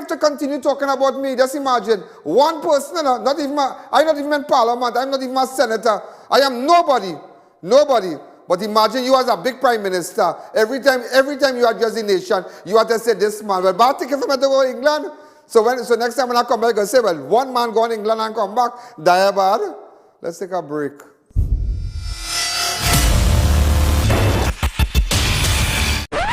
B: to continue talking about me. Just imagine, one person, I'm not even in parliament, I'm not even a senator. I am nobody. But imagine you as a big prime minister. Every time you address the nation, you have to say this man. Well, but I think if I'm going to go to England, so next time when I come back, I say, well, one man go to England and come back, die bad. Let's take a break.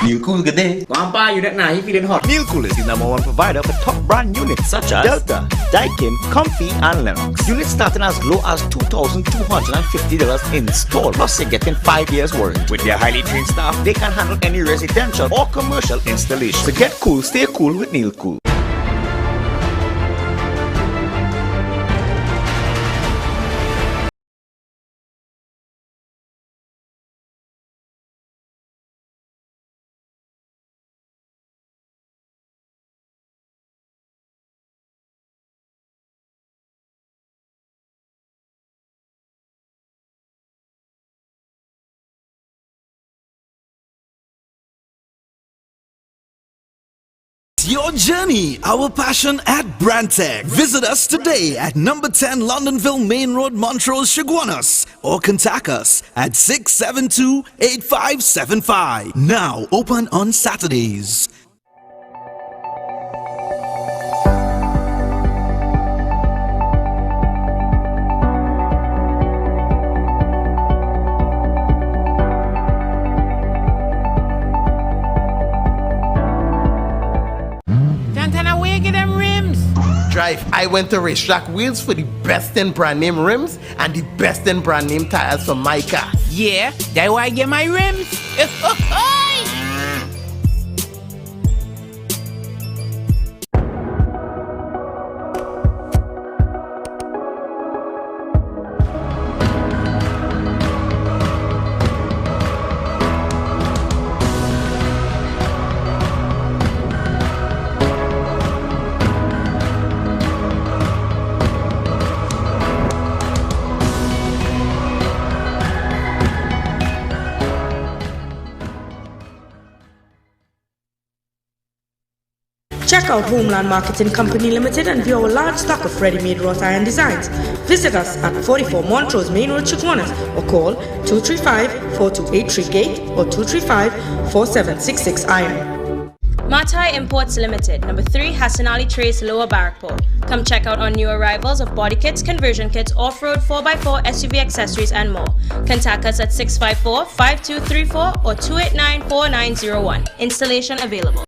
O: Neil Cool, good day. Grandpa, you that now, you feeling hot. Neil Cool is the #1 provider for top brand units such as Delta, Daikin, Comfy, and Lennox. Units starting as low as $2,250 installed. Plus, you're getting 5 years warranty. With their highly trained staff, they can handle any residential or commercial installation. So get cool, stay cool with Neil Cool.
P: Your journey, our passion at Brandtech. Visit us today at number 10 Londonville Main Road, Montrose, Chaguanas, or contact us at 672-8575. Now open on Saturdays.
Q: I went to Racetrack Wheels for the best in brand name rims and the best in brand name tires for my car.
R: Yeah, that's why I get my rims.
H: Check out Homeland Marketing Company Limited and view our large stock of ready-made wrought iron designs. Visit us at 44 Montrose Main Road, Chaguanas, or call 235-4283 Gate or 235-4766 Iron.
S: Matai Imports Limited, number 3 Hassan Ali Trace, Lower Barrackport. Come check out our new arrivals of body kits, conversion kits, off-road 4x4, SUV accessories, and more. Contact us at 654-5234 or 289-4901. Installation available.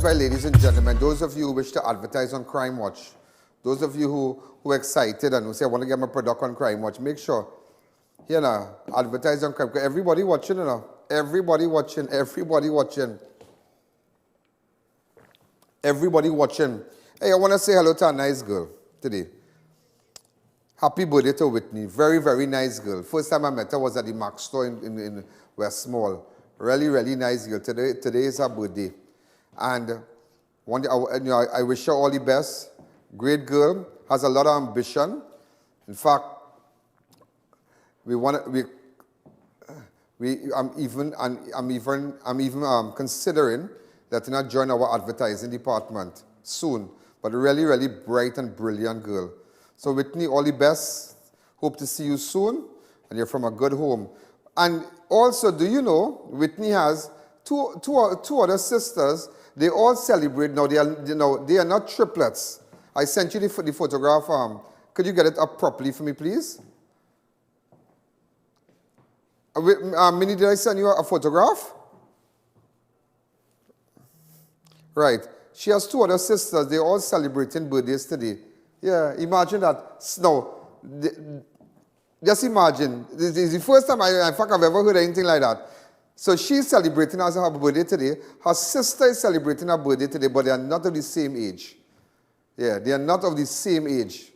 B: That's why, ladies and gentlemen, those of you who wish to advertise on Crime Watch, those of you who are excited and who say, I want to get my product on Crime Watch, make sure, you know, advertise on Crime Watch. Everybody watching, you know. Everybody watching, everybody watching. Everybody watching. Hey, I want to say hello to a nice girl today. Happy birthday to Whitney. Very, very nice girl. First time I met her was at the Mac store in West Mall. Really, really nice girl. Today is her birthday. And one day, I wish her all the best. Great girl. Has a lot of ambition. In fact, I'm even considering letting her join our advertising department soon. But really, really bright and brilliant girl. So Whitney, all the best. Hope to see you soon. And you're from a good home. And also, do you know, Whitney has two other sisters. They all celebrate now. They are not triplets. I sent you the photograph. Could you get it up properly for me, please? Minnie, did I send you a photograph? Right. She has two other sisters. They're all celebrating birthdays today. Yeah, imagine that. No, just imagine. This is the first time I've ever heard anything like that. So she's celebrating her birthday today. Her sister is celebrating her birthday today, but they are not of the same age. Yeah, they are not of the same age.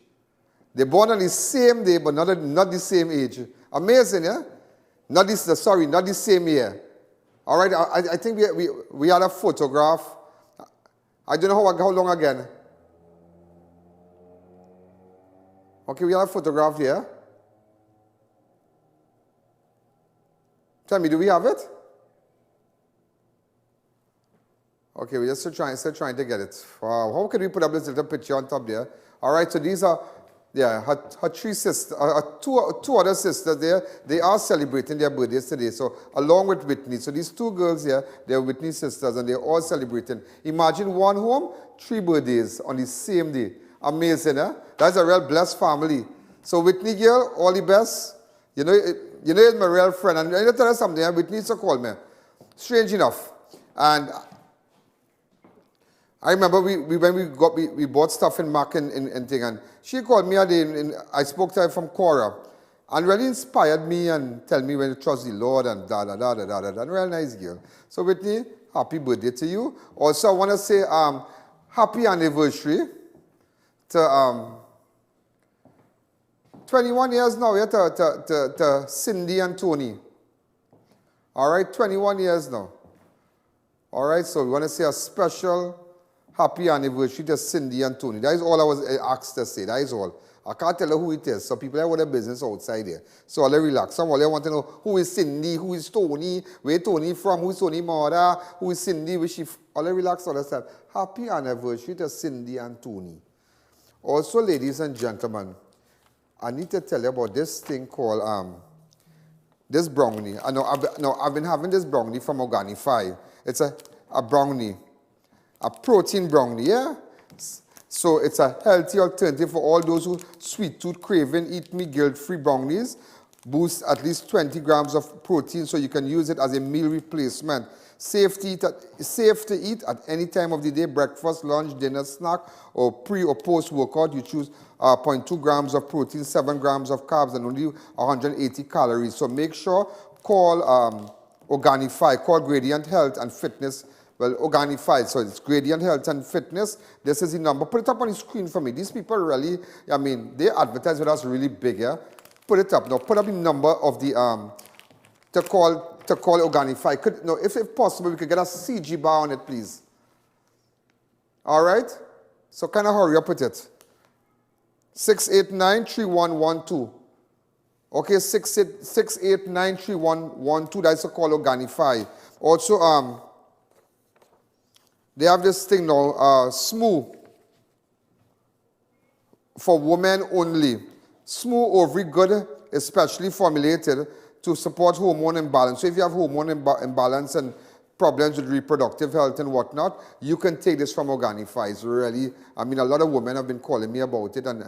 B: They're born on the same day, but not the same age. Amazing, yeah? Not the same year. All right, I think we had a photograph. I don't know how long again. Okay, we have a photograph here. Tell me, do we have it? Okay, we're still trying to get it. Wow, how can we put up this little picture on top there? All right, so these are, her three sisters, two other sisters there, they are celebrating their birthdays today, so along with Whitney. So these two girls here, they're Whitney's sisters, and they're all celebrating. Imagine one home, 3 birthdays on the same day. Amazing, eh? That's a real blessed family. So Whitney, girl, all the best. You know, you're my real friend. And I tell you something, Whitney used to call me. Strange enough. And I remember when we bought stuff in Mac and thing, and she called me a day, and I spoke to her from Cora, and really inspired me and tell me when to trust the Lord and da-da-da-da-da-da. And real nice girl. So Whitney, happy birthday to you. Also, I want to say happy anniversary to 21 years now, yeah, to Cindy and Tony. All right, 21 years now. All right, so we want to say a special happy anniversary to Cindy and Tony. That is all I was asked to say. That is all. I can't tell you who it is. So people have their business outside there. So I'll relax. Some of you want to know who is Cindy, who is Tony, where Tony from, who is Tony mother, who is Cindy, where she... All relax all that. Happy anniversary to Cindy and Tony. Also, ladies and gentlemen, I need to tell you about this thing called this brownie. I've been having this brownie from Organifi. It's a brownie, a protein brownie, yeah? So it's a healthy alternative for all those who sweet tooth craving, eat me guilt-free brownies. Boost at least 20 grams of protein so you can use it as a meal replacement. Safe to eat at any time of the day, breakfast, lunch, dinner, snack, or pre or post workout. You choose 0.2 grams of protein, 7 grams of carbs, and only 180 calories. So make sure, call Organifi, call Gradient Health and Fitness. Well, Organifi, so it's Gradient Health and Fitness. This is the number. Put it up on the screen for me. These people really, I mean, they advertise with us really big, yeah? Put it up. Now, put up the number of the, to call Organifi. If possible, we could get a CG bar on it, please. All right? So kind of hurry up with it. 689-3112. Okay, 689-3112. That's a call Organifi. Also, they have this thing now, Smooth, for women only. Smooth Ovary Good, especially formulated to support hormone imbalance. So if you have hormone imbalance and problems with reproductive health and whatnot, you can take this from Organifi. It's really, I mean, a lot of women have been calling me about it, and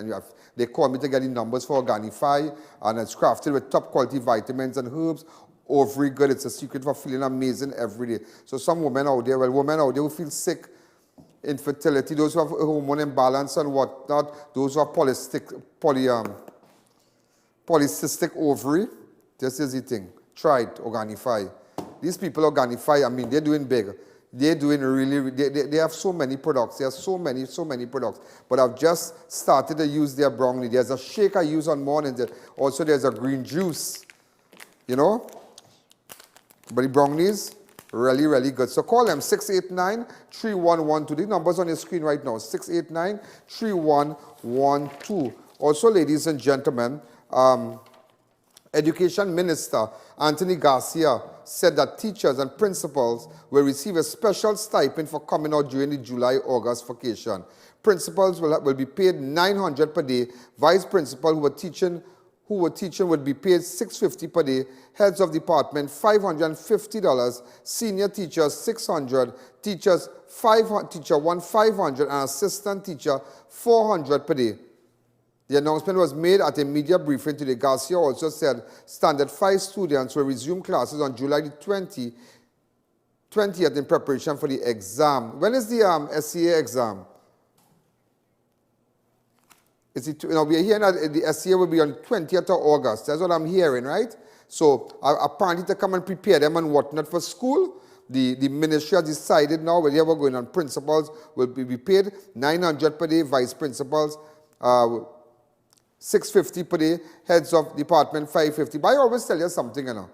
B: they call me to get the numbers for Organifi, and it's crafted with top quality vitamins and herbs. Ovary Good, it's a secret for feeling amazing every day. So some women out there, who feel sick, infertility, those who have hormone imbalance and whatnot, those who have polycystic ovary. This is the thing. Try it, Organifi. These people, Organifi, I mean, they're doing big. They're doing really, they have so many products. They have so many products. But I've just started to use their brownie. There's a shake I use on mornings. Also, there's a green juice, you know. But the brownies, really, really good. So call them 689-3112. The number's on your screen right now, 689-3112. Also, ladies and gentlemen, Education Minister Anthony Garcia said that teachers and principals will receive a special stipend for coming out during the July-August vacation. Principals will be paid $900 per day. Vice principal who were teaching would be paid $650 per day. Heads of department $550. Senior teachers $600. Teacher one $500 and assistant teacher $400 per day. The announcement was made at a media briefing today. Garcia also said Standard 5 students will resume classes on July the 20th in preparation for the exam. When is the SCA exam? Is it, we are hearing that the SCA will be on 20th of August. That's what I'm hearing, right? So apparently to come and prepare them and whatnot for school, the ministry has decided now wherever we're going on, principals will be paid $900 per day, vice principals $650 per day, heads of department $550. But I always tell you something, you know,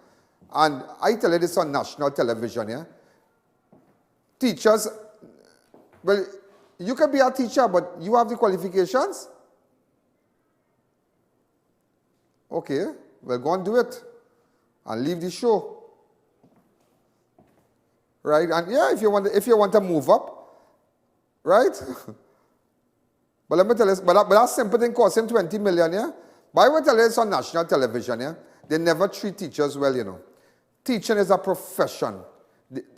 B: and I tell you this on national television, yeah? Teachers, well, you can be a teacher, but you have the qualifications? Okay, well, go and do it and leave the show. Right? And yeah, if you want to move up, right? But let me tell you, but that simple thing costing 20 million, yeah? But I will tell you it's on national television, yeah? They never treat teachers well, you know. Teaching is a profession.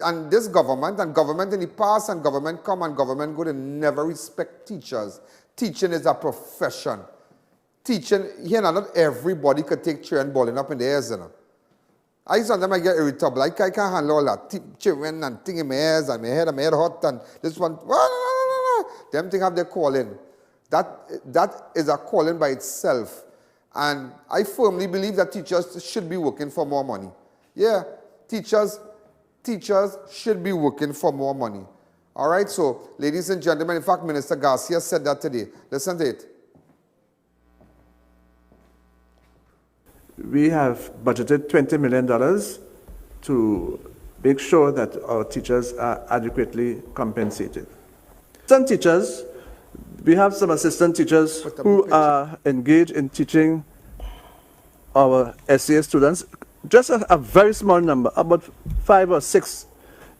B: And this government, and government in the past, and government come and government go, they never respect teachers. Teaching is a profession. Teaching, here not everybody could take children balling up in the ears, you know. Sometimes I get irritable. I can't handle all that children and thing in my ears and my head hot and this one. Them things have their calling. That is a calling by itself. And I firmly believe that teachers should be working for more money. Yeah, teachers should be working for more money. All right, so ladies and gentlemen, in fact, Minister Garcia said that today. Listen to it.
T: We have budgeted $20 million to make sure that our teachers are adequately compensated. Some teachers, we have some assistant teachers who are engaged in teaching our SCA students, just a very small number, about 5 or 6.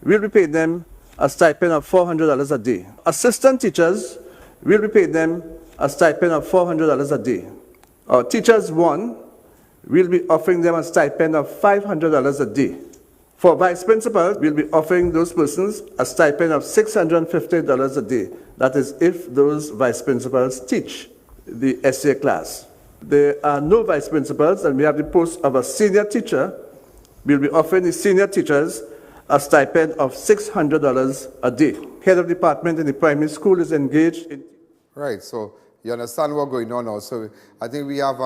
T: We'll be paying them a stipend of $400 a day. Assistant teachers, we'll be paying them a stipend of $400 a day. Our teachers 1, we'll be offering them a stipend of $500 a day. For vice principals, we'll be offering those persons a stipend of $650 a day. That is if those vice principals teach the SCA class. There are no vice principals, and we have the post of a senior teacher. We'll be offering the senior teachers a stipend of $600 a day. Head of department in the primary school is engaged in...
B: Right, so you understand what's going on now. So I think we have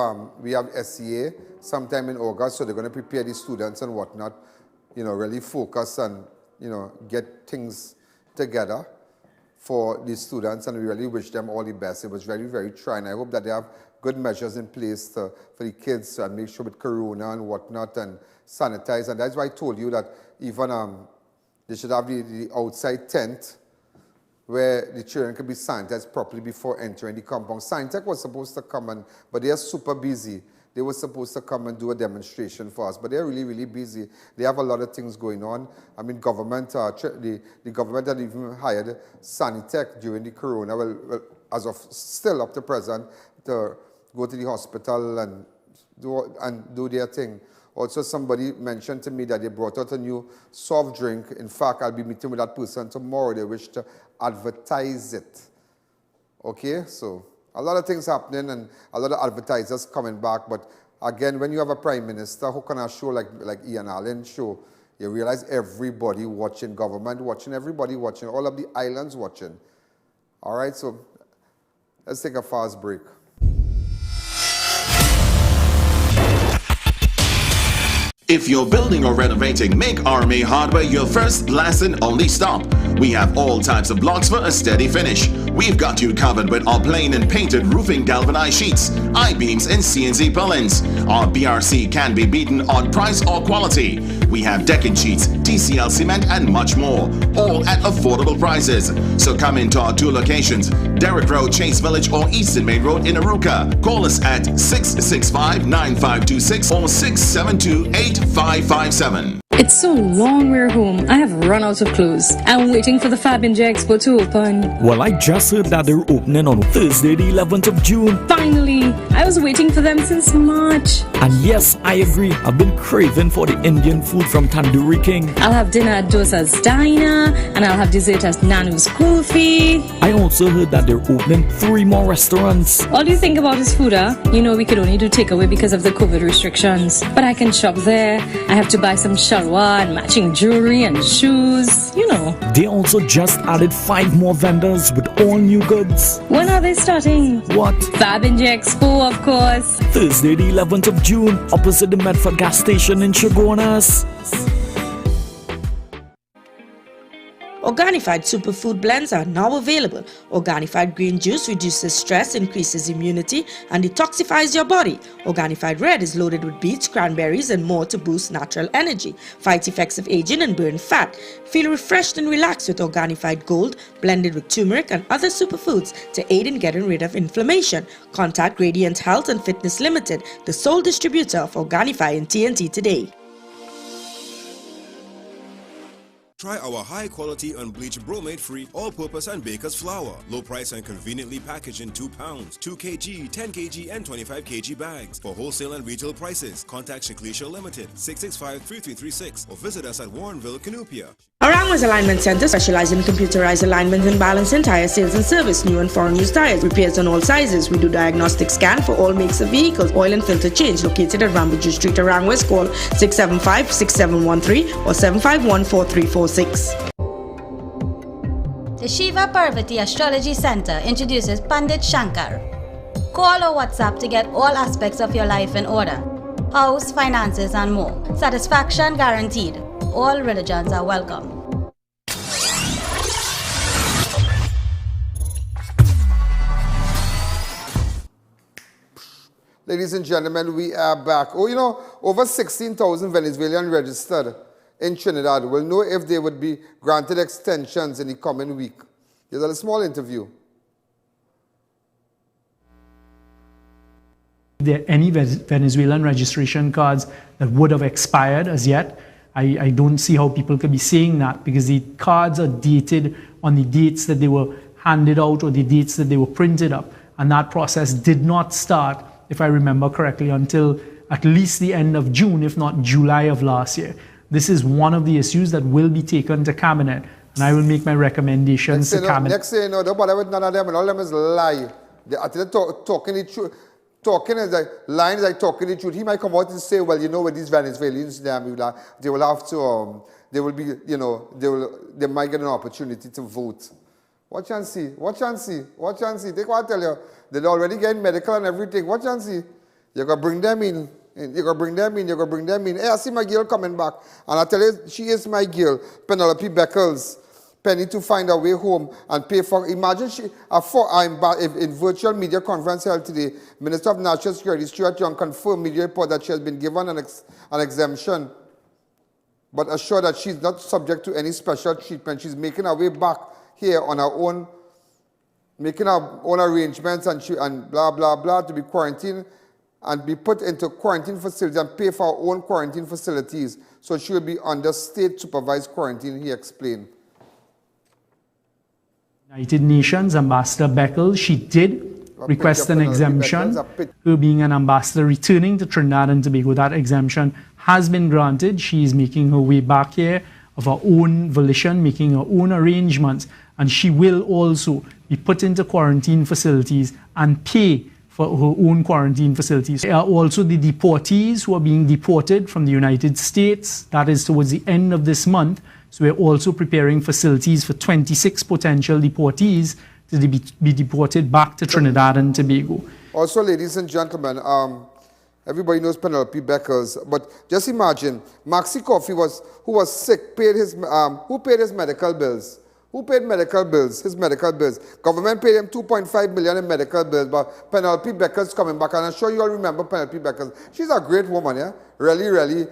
B: SCA sometime in August, so they're going to prepare the students and whatnot, you know, really focus and, you know, get things together for the students, and we really wish them all the best. It was very, very trying. I hope that they have good measures in place for the kids and make sure with corona and whatnot and sanitize. And that's why I told you that even they should have the outside tent where the children can be sanitized properly before entering the compound. Scientech was supposed to come, but they are super busy. They were supposed to come and do a demonstration for us, but they're really, really busy. They have a lot of things going on. I mean, government, the government had even hired Sanitech during the corona, well, as of still up to present, to go to the hospital and do their thing. Also, somebody mentioned to me that they brought out a new soft drink. In fact, I'll be meeting with that person tomorrow. They wish to advertise it. Okay, so a lot of things happening and a lot of advertisers coming back. But again, when you have a prime minister who can show like I.A.N show, you realize everybody watching, government watching, everybody watching, all of the islands watching. All right, so let's take a fast break.
L: If you're building or renovating, make RMA Hardware your first, last and only stop. We have all types of blocks for a steady finish. We've got you covered with our plain and painted roofing galvanized sheets, I-beams and CNC purlins. Our BRC can be beaten on price or quality. We have decking sheets, TCL cement and much more, all at affordable prices. So come into our two locations, Derrick Road, Chase Village or Eastern Main Road in Aruka. Call us at 665-9526 or 672-8557.
F: It's so long we're home. I have run out of clothes. I'm waiting for the Fab Ninja Expo to open.
G: Well, I just heard that they're opening on Thursday, the 11th of June.
F: Finally! I was waiting for them since March.
G: And yes, I agree. I've been craving for the Indian food from Tandoori King.
F: I'll have dinner at Dosa's Diner, and I'll have dessert at Nanu's Kulfi.
G: I also heard that they're opening 3 more restaurants.
F: All you think about is food, huh? You know we could only do takeaway because of the COVID restrictions. But I can shop there. I have to buy some shalwa and matching jewelry and shoes, you know.
G: They also just added 5 more vendors with all new goods.
F: When are they starting?
G: What?
F: Fab Ninja Expo, of course.
G: Thursday, the 11th of June, opposite the Medford gas station in Chaguanas.
H: Organified superfood blends are now available. Organified green juice reduces stress, increases immunity, and detoxifies your body. Organified red is loaded with beets, cranberries, and more to boost natural energy, fight effects of aging, and burn fat. Feel refreshed and relaxed with Organified gold, blended with turmeric and other superfoods to aid in getting rid of inflammation. Contact Radiant Health and Fitness Limited, the sole distributor of Organifi in TNT today.
U: Try our high-quality unbleached bromate-free all-purpose and baker's flour. Low price and conveniently packaged in 2 pounds, 2 kg, 10 kg and 25 kg bags. For wholesale and retail prices, contact SUKHAN Limited, 665-3336 or visit us at Warrenville, Canupia.
H: Arangwa's Alignment Center specializes in computerized alignment and balancing tire sales and service, new and foreign used tires, repairs on all sizes. We do diagnostic scan for all makes of vehicles, oil and filter change. Located at Rambuju Street, Arangwa's. Call 675-6713 or 751-4346.
V: The Shiva Parvati Astrology Center introduces Pandit Shankar. Call or WhatsApp to get all aspects of your life in order. House, finances and more. Satisfaction guaranteed. All religions are welcome.
B: Ladies and gentlemen, we are back. Oh, you know, over 16,000 Venezuelans registered in Trinidad will know if they would be granted extensions in the coming week. Here's a small interview.
W: There are any Venezuelan registration cards that would have expired as yet. I don't see how people could be saying that because the cards are dated on the dates that they were handed out or the dates that they were printed up. And that process did not start, if I remember correctly, until at least the end of June, if not July of last year. This is one of the issues that will be taken to Cabinet, and I will make my recommendations to Cabinet.
B: Next thing you know, don't bother with none of them, and all of them is lie. They're talking the truth. Talking is like, lying is like talking the truth. He might come out and say, well, you know, with these Venezuelans, they will have to, they will be, you know, they might get an opportunity to vote. Watch and see, watch and see, watch and see. They can't tell you, they're already getting medical and everything. Watch and see. You're going to bring them in. You're going to bring them in, you're going to bring them in. Hey, I see my girl coming back. And I tell you, she is my girl, Penelope Beckles. Penny to find her way home and pay for. Imagine in virtual media conference held today, Minister of National Security Stuart Young confirmed media report that she has been given an exemption, but assured that she's not subject to any special treatment. She's making her way back here on her own, making her own arrangements and blah blah blah to be quarantined and be put into quarantine facilities and pay for her own quarantine facilities. So she will be under state supervised quarantine, he explained.
W: United Nations Ambassador Beckles, she did request an exemption. Her being an ambassador returning to Trinidad and Tobago, that exemption has been granted. She is making her way back here of her own volition, making her own arrangements, and she will also be put into quarantine facilities and pay for her own quarantine facilities. There are also the deportees who are being deported from the United States. That is towards the end of this month. So we're also preparing facilities for 26 potential deportees to be deported back to Trinidad and Tobago.
B: Also, ladies and gentlemen, everybody knows Penelope Beckers, but just imagine, Maxi Coffee who was sick, who paid his medical bills? Who paid medical bills? His medical bills. Government paid him $2.5 million in medical bills, but Penelope Beckers coming back, and I'm sure you all remember Penelope Beckers. She's a great woman, yeah? Really, really.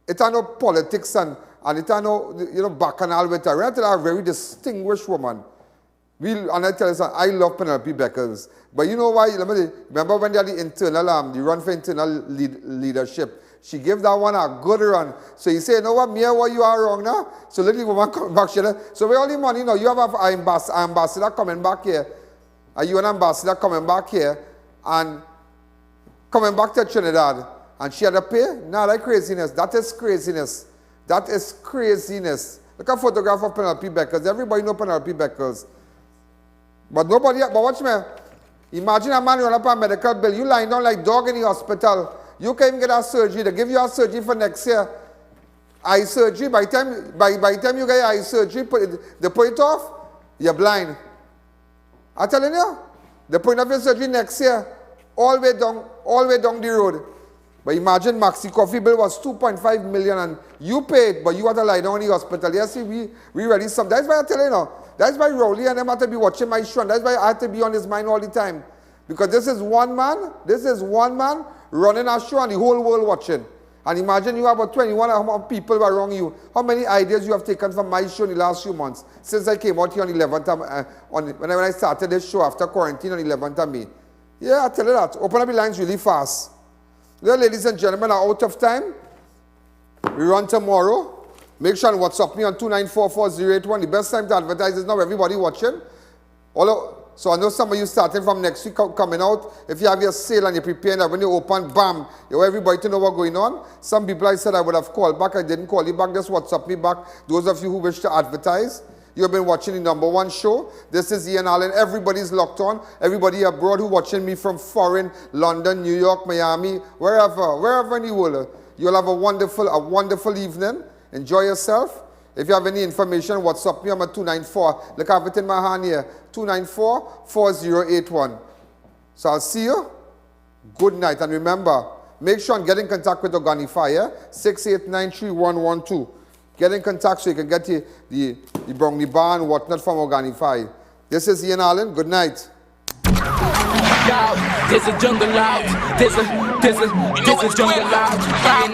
B: It ain't no politics and it ain't no, bacchanal with her. We're a very distinguished woman. And I tell you, I love Penelope Beckers. But you know why? Remember when they had the internal, the run for internal leadership? She gave that one a good run. So you say, you know what, Mia, what you are wrong now? So let the woman come back. So where all the money, you have an ambassador coming back here. Are you an ambassador coming back here and coming back to Trinidad? And she had to pay? Nah, that's craziness. That is craziness. That is craziness. Look at a photograph of Penelope Beckers. Everybody know Penelope Beckers. But watch me. Imagine a man run up a medical bill. You lying down like dog in the hospital. You can't even get a surgery. They give you a surgery for next year. Eye surgery. By the time you get eye surgery, they put it off, you're blind. I'm telling you. They put off your surgery next year. All the way down the road. But imagine Maxi Coffee bill was $2.5 million and you paid, but you had to lie down in the hospital. Yes, we really some. That's why I tell you now. That's why Rowley and them have to be watching my show. And that's why I have to be on his mind all the time. Because this is one man running a show and the whole world watching. And imagine you have about 21 people around you. How many ideas you have taken from my show in the last few months since I came out here on the 11th when I started this show after quarantine on the 11th of May. Yeah, I tell you that. Open up the lines really fast. Well, ladies and gentlemen, are out of time. We run tomorrow. Make sure and WhatsApp me on 2944081. The best time to advertise is now. Everybody watching. So I know some of you starting from next week coming out. If you have your sale and you're preparing that when you open, bam, you want everybody to know what's going on. Some people I said I would have called back. I didn't call you back. Just WhatsApp me back. Those of you who wish to advertise. You have been watching the #1 show. This is I.A.N. Allen. Everybody's locked on. Everybody abroad who watching me from foreign, London, New York, Miami, wherever in the world. You'll have a wonderful evening. Enjoy yourself. If you have any information, WhatsApp me. I'm at 294. Look, I have it in my hand here. 294-4081. So I'll see you. Good night. And remember, make sure and get in contact with Organifi. 6893112. Get in contact so you can get the brownie bar and whatnot from Organifi. This is I.A.N. Allen. Good night.
R: There's a jungle out. There's a jungle out.